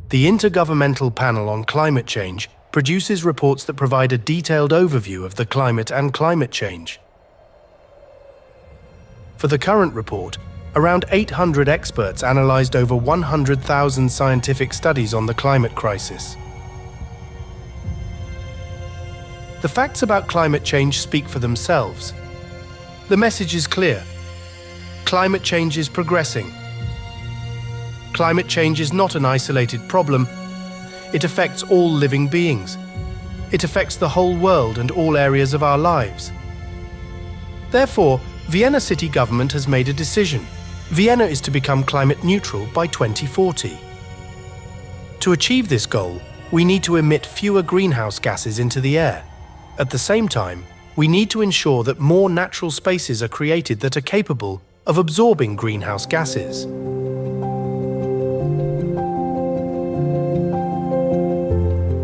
The Intergovernmental Panel on Climate Change produces reports that provide a detailed overview of the climate and climate change. For the current report, around 800 experts analyzed over 100,000 scientific studies on the climate crisis. The facts about climate change speak for themselves. The message is clear. Climate change is progressing. Climate change is not an isolated problem. It affects all living beings. It affects the whole world and all areas of our lives. Therefore, Vienna city government has made a decision. Vienna is to become climate neutral by 2040. To achieve this goal, we need to emit fewer greenhouse gases into the air. At the same time, we need to ensure that more natural spaces are created that are capable of absorbing greenhouse gases.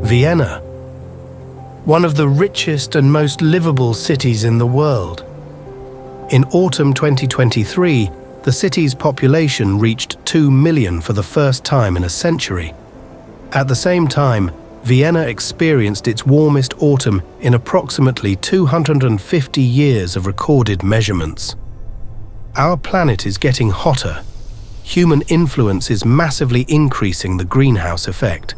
Vienna, one of the richest and most livable cities in the world. In autumn 2023, the city's population reached 2 million for the first time in a century. At the same time, Vienna experienced its warmest autumn in approximately 250 years of recorded measurements. Our planet is getting hotter. Human influence is massively increasing the greenhouse effect.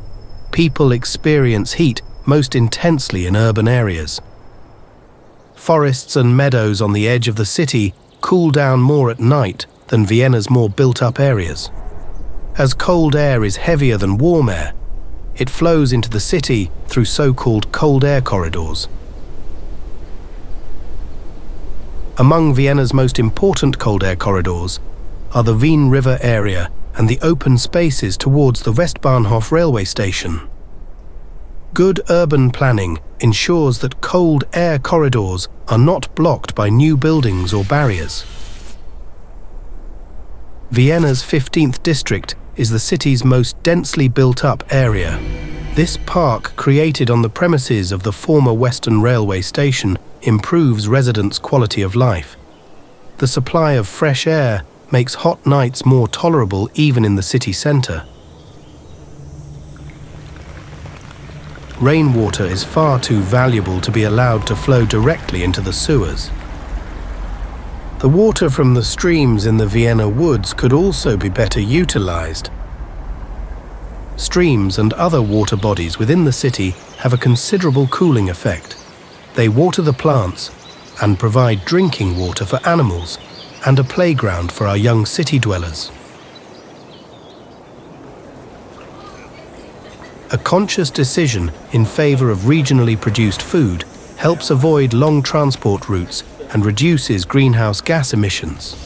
People experience heat most intensely in urban areas. Forests and meadows on the edge of the city cool down more at night than Vienna's more built-up areas. As cold air is heavier than warm air, it flows into the city through so-called cold air corridors. Among Vienna's most important cold air corridors are the Wien River area and the open spaces towards the Westbahnhof railway station. Good urban planning ensures that cold air corridors are not blocked by new buildings or barriers. Vienna's 15th district is the city's most densely built-up area. This park, created on the premises of the former Western Railway station, improves residents' quality of life. The supply of fresh air makes hot nights more tolerable even in the city centre. Rainwater is far too valuable to be allowed to flow directly into the sewers. The water from the streams in the Vienna woods could also be better utilized. Streams and other water bodies within the city have a considerable cooling effect. They water the plants and provide drinking water for animals and a playground for our young city dwellers. A conscious decision in favor of regionally produced food helps avoid long transport routes and reduces greenhouse gas emissions.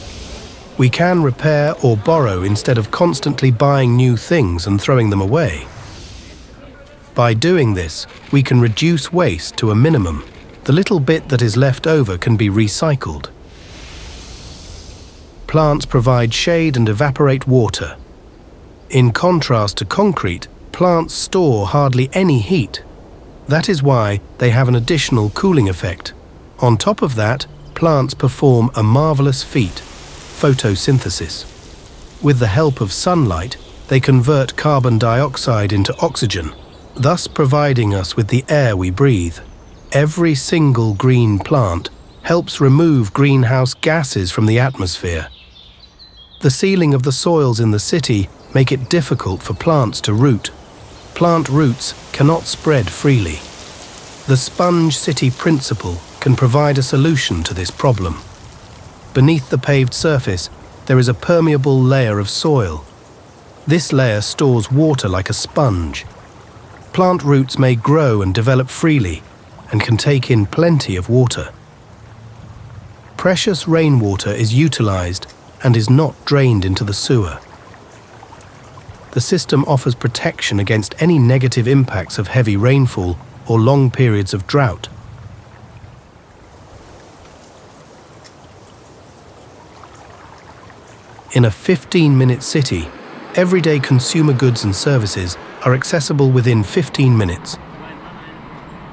We can repair or borrow instead of constantly buying new things and throwing them away. By doing this, we can reduce waste to a minimum. The little bit that is left over can be recycled. Plants provide shade and evaporate water. In contrast to concrete, plants store hardly any heat. That is why they have an additional cooling effect. On top of that, plants perform a marvelous feat: photosynthesis. With the help of sunlight, they convert carbon dioxide into oxygen, thus providing us with the air we breathe. Every single green plant helps remove greenhouse gases from the atmosphere. The sealing of the soils in the city make it difficult for plants to root. Plant roots cannot spread freely. The sponge city principle can provide a solution to this problem. Beneath the paved surface, there is a permeable layer of soil. This layer stores water like a sponge. Plant roots may grow and develop freely and can take in plenty of water. Precious rainwater is utilized and is not drained into the sewer. The system offers protection against any negative impacts of heavy rainfall or long periods of drought. In a 15-minute city, everyday consumer goods and services are accessible within 15 minutes.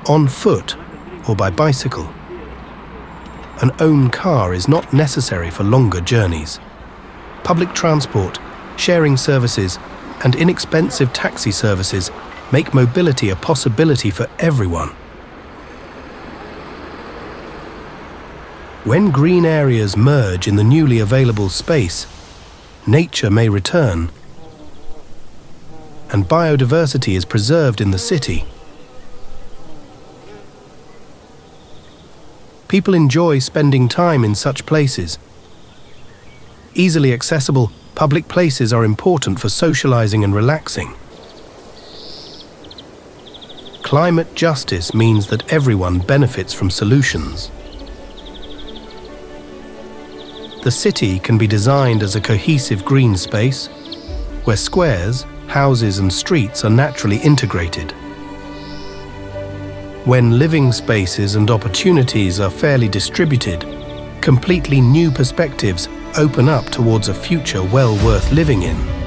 On foot or by bicycle. An own car is not necessary for longer journeys. Public transport, sharing services, and inexpensive taxi services make mobility a possibility for everyone. When green areas merge in the newly available space, nature may return, and biodiversity is preserved in the city. People enjoy spending time in such places. Easily accessible, public places are important for socializing and relaxing. Climate justice means that everyone benefits from solutions. The city can be designed as a cohesive green space, where squares, houses and streets are naturally integrated. When living spaces and opportunities are fairly distributed, completely new perspectives open up towards a future well worth living in.